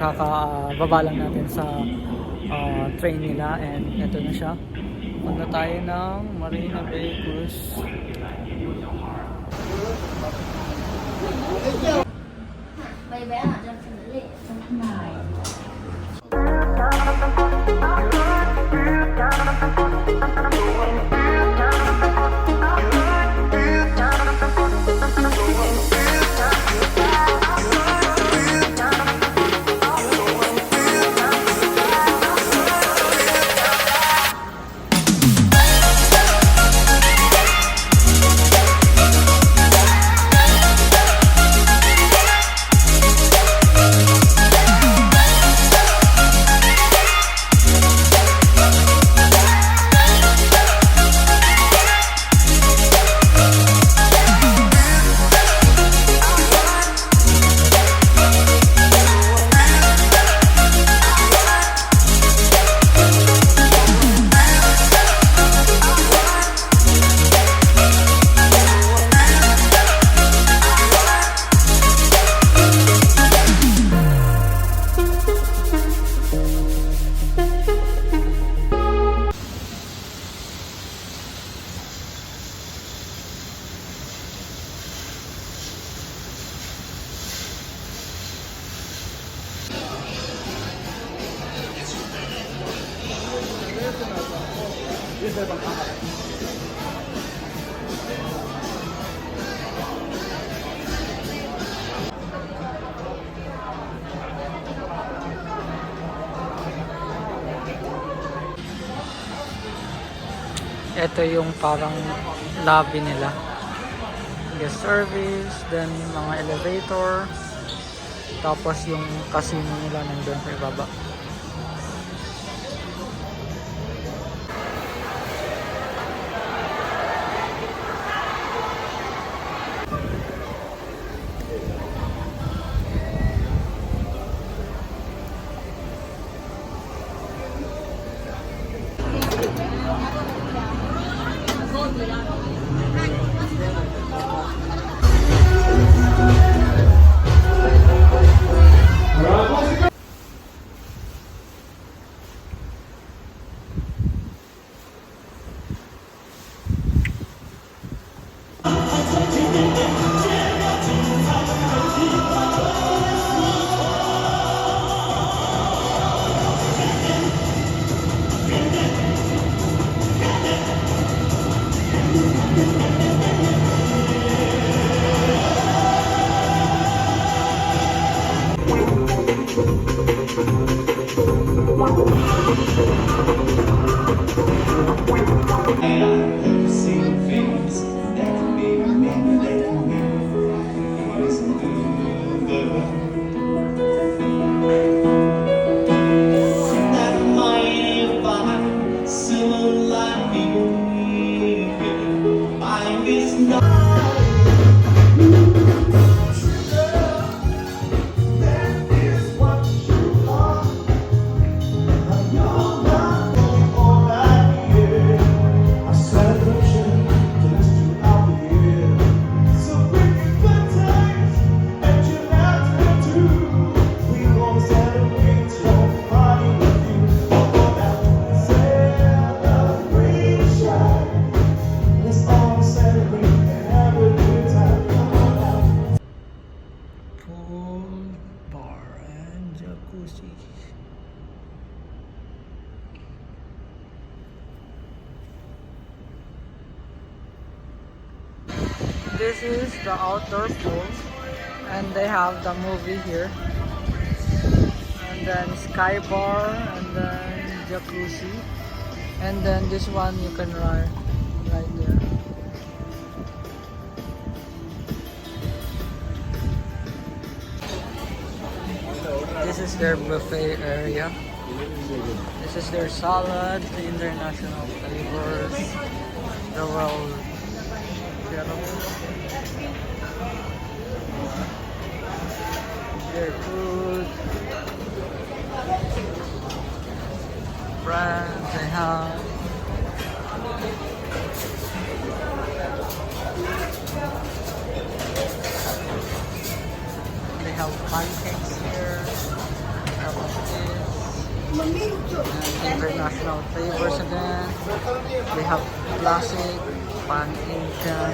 kakababa lang natin sa train nila, and ito na siya. Punta tayo ng Marina Bay Cruise. May bé ở trong phần lệ trong này. Ito yung parang lobby nila. Guest service, then mga elevator, tapos yung casino nila nandun sa ibaba. Jacuzzi. This is the outdoor pool, and they have the movie here, and then sky bar, and then jacuzzi, and then this one you can ride right there. This is their buffet area. This is their salad, the international flavors, the world their food, brands they have. They have pancakes here. And international flavors again. They have classic, pan-Asian.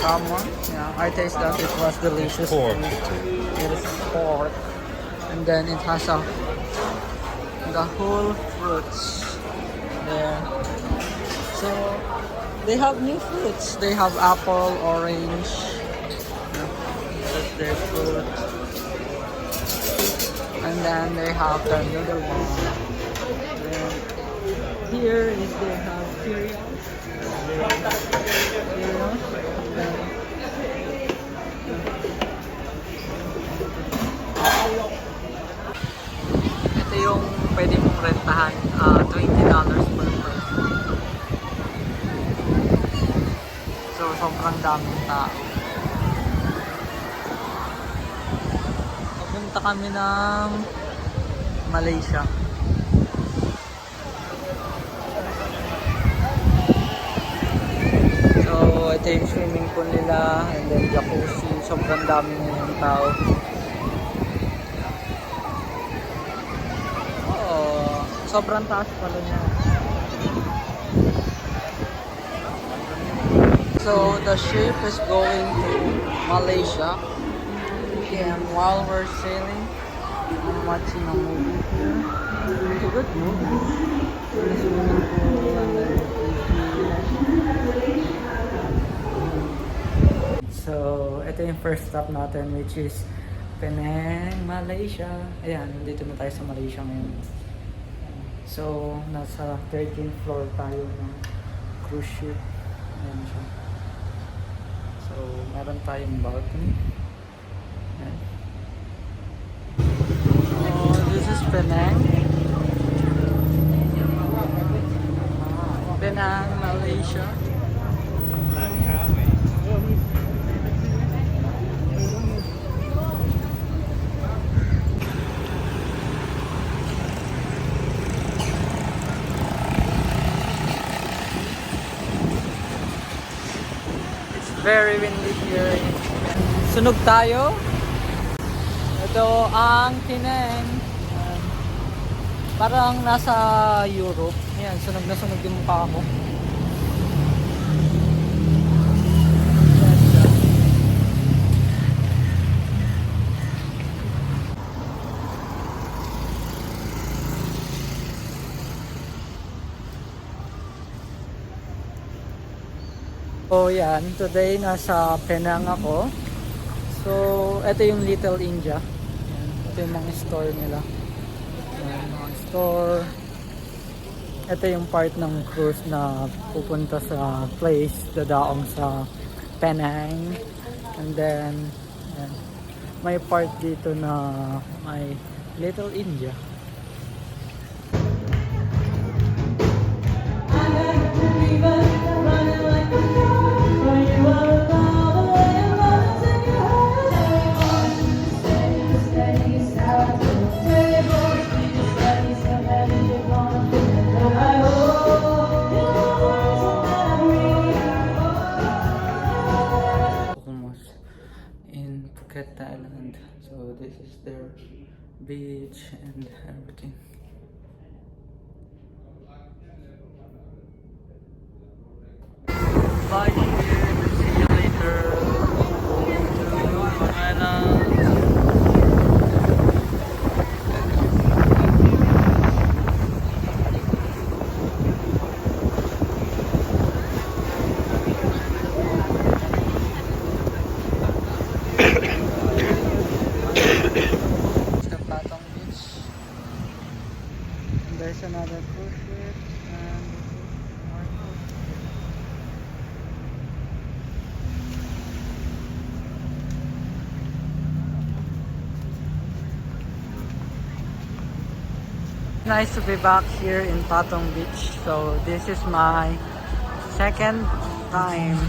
Salmon, yeah, I taste that it was delicious. Pork. It is pork, and then it has the whole fruits there. So they have new fruits. They have apple, orange. Yeah, that's their fruit, and then they have the noodle one. Then here is they have cereals. Ito yung pwede mong rentahan, $20 per person. So, sobrang daming tao. Pupunta kami ng Malaysia. So, ito yung swimming pool nila, and then jacuzzi. Sobrang dami ng tao. Sobrang taas pala niya. So the ship is going to Malaysia, and while we're sailing, I'm watching a movie here. It's a good movie. There's swimming pool and then so ito yung first stop natin, which is Penang, Malaysia. Ayan, dito na tayo sa Malaysia ngayon. So, nasa 13th floor tayo ng cruise ship. Ayan siya. So, meron tayong balcony. Ayan. So, this is Penang. Penang, Malaysia. Very windy here. Sunog tayo. Ito ang Penang. Parang nasa Europe. Ayan, sunog na sunog yung mukha ko. So yan, today nasa Penang ako. So, ito yung Little India. Yan, ito yung mga store nila. Yan, mga store. Ito yung part ng cruise na pupunta sa place, dadaong sa Penang. And then, yan, may part dito na may Little India. Thailand. So this is their beach and everything. Bye here. See you later. There's another cruise ship and more cruise ship. Nice to be back here in Patong Beach. So this is my second time.